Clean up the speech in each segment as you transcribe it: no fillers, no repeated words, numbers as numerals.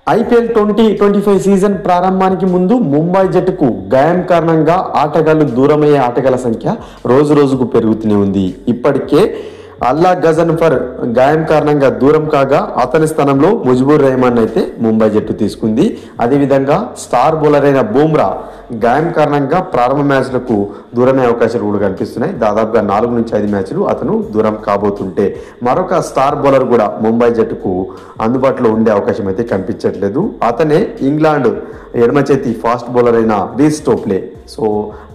IPL 2025 season ప్రారంభానికి ముందు ముంబై జట్టుకు గాయం కారణంగా ఆటగాళ్లు దూరమయ్యే ఆటగాళ్ల సంఖ్య రోజు రోజుకు పెరుగుతూనే ఉంది. ఇప్పటికే అల్లా గజన్ఫర్ గాయం కారణంగా దూరం కాగా అతని స్థానంలో ముజిబుర్ రెహమాన్ అయితే ముంబై జట్టు తీసుకుంది. అదేవిధంగా స్టార్ బౌలర్ అయిన బూమ్రా గాయం కారణంగా ప్రారంభ మ్యాచ్లకు దూరమే అవకాశాలు కూడా కనిపిస్తున్నాయి. దాదాపుగా 4 నుంచి 5 మ్యాచ్లు అతను దూరం కాబోతుంటే మరొక స్టార్ బౌలర్ కూడా ముంబై జట్టుకు అందుబాటులో ఉండే అవకాశం అయితే కనిపించట్లేదు. అతనే ఇంగ్లాండ్ ఎడమ చేతి ఫాస్ట్ బౌలర్ అయిన రీస్ స్టోప్లే. సో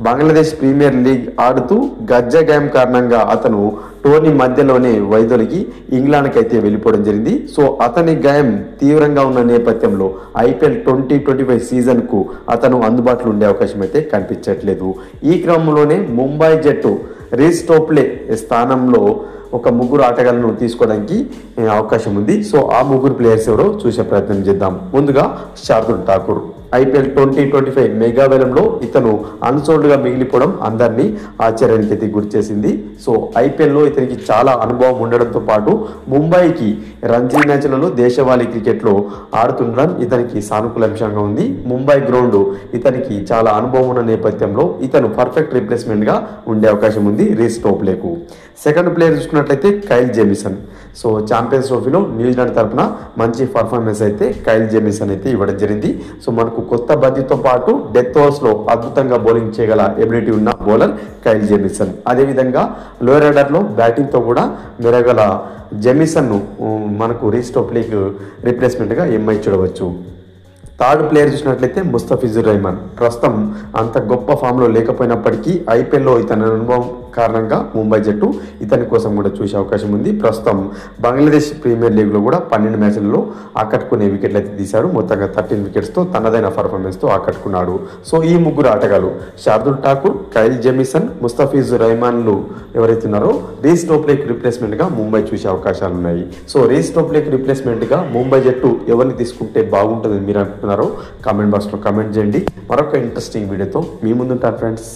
బంగ్లాదేశ్ ప్రీమియర్ లీగ్ ఆడుతూ గజ్జ గాయం కారణంగా అతను టోర్నీ మధ్యలోనే వైదొలిగి ఇంగ్లాండ్కి అయితే వెళ్ళిపోవడం జరిగింది. సో అతని గాయం తీవ్రంగా ఉన్న నేపథ్యంలో ఐపీఎల్ 2025 సీజన్కు అతను అందుబాటులో ఉండే అవకాశం అయితే కనిపించట్లేదు. ఈ క్రమంలోనే ముంబై జట్టు రీస్ స్టోప్లే స్థానంలో ఒక ముగ్గురు ఆటగాళ్లను తీసుకోవడానికి అవకాశం ఉంది. సో ఆ ముగ్గురు ప్లేయర్స్ ఎవరో చూసే ప్రయత్నం చేద్దాం. ముందుగా శార్దుల్ ఠాకూర్. ఐపీఎల్ 2025 మెగా వేలంలో ఇతను అన్సోల్డ్ గా మిగిలిపోవడం అందరినీ ఆశ్చర్యానికి అయితే గురిచేసింది. సో ఐపీఎల్లో ఇతనికి చాలా అనుభవం ఉండడంతో పాటు ముంబైకి రంజీ మ్యాచ్లలో దేశవాళీ క్రికెట్లో ఆడుతుండడం ఇతనికి సానుకూల అంశంగా ఉంది. ముంబై గ్రౌండ్ ఇతనికి చాలా అనుభవం ఉన్న నేపథ్యంలో ఇతను పర్ఫెక్ట్ రిప్లేస్మెంట్ గా ఉండే అవకాశం ఉంది రీస్ స్టోప్లేకు. సెకండ్ ప్లేయర్ చూసుకున్నట్లయితే కైల్ జెమిసన్. సో ఛాంపియన్స్ ట్రోఫీలో న్యూజిలాండ్ తరఫున మంచి పర్ఫార్మెన్స్ అయితే కైల్ జెమిసన్ అయితే ఇవ్వడం జరిగింది. సో మనకు కొత్త బంతితో పాటు డెత్ ఓవర్స్ లో అద్భుతంగా బౌలింగ్ చేయగల ఎబిలిటీ ఉన్న బౌలర్ కైల్ జెమిసన్. అదేవిధంగా లోయర్ ఆర్డర్ లో బ్యాటింగ్ తో కూడా మెరగల జెమిసన్ ను మనకు రీస్ స్టోప్లేకి రిప్లేస్మెంట్ గా ఎంఐ చూడవచ్చు. థర్డ్ ప్లేయర్ చూసినట్లయితే ముస్తఫిజుర్ రెహమాన్. ప్రస్తుతం అంత గొప్ప ఫామ్ లో లేకపోయినప్పటికీ ఐపీఎల్లో ఇతని అనుభవం కారణంగా ముంబై జట్టు ఇతని కోసం కూడా చూసే అవకాశం ఉంది. ప్రస్తుతం బంగ్లాదేశ్ ప్రీమియర్ లీగ్ లో కూడా 12 మ్యాచ్లలో ఆకట్టుకునే వికెట్లు అయితే తీశాడు. మొత్తంగా 13 వికెట్స్ తో తనదైన పర్ఫార్మెన్స్ తో ఆకట్టుకున్నాడు. సో ఈ ముగ్గురు ఆటగాళ్లు శార్దుల్ ఠాకూర్, కైల్ జెమిసన్, ముస్తఫిజుర్ రెహమాన్లు ఎవరైతే ఉన్నారో రీస్ స్టోప్లేకి రిప్లేస్మెంట్ గా ముంబై చూసే అవకాశాలు ఉన్నాయి. సో రీస్ స్టోప్లేకి రిప్లేస్మెంట్ గా ముంబై జట్టు ఎవరిని తీసుకుంటే బాగుంటుంది మీరు అనుకుంటున్నారో కామెంట్ బాక్స్ లో కామెంట్ చేయండి. మరొక ఇంట్రెస్టింగ్ వీడియోతో మీ ముందుంటాను ఫ్రెండ్స్.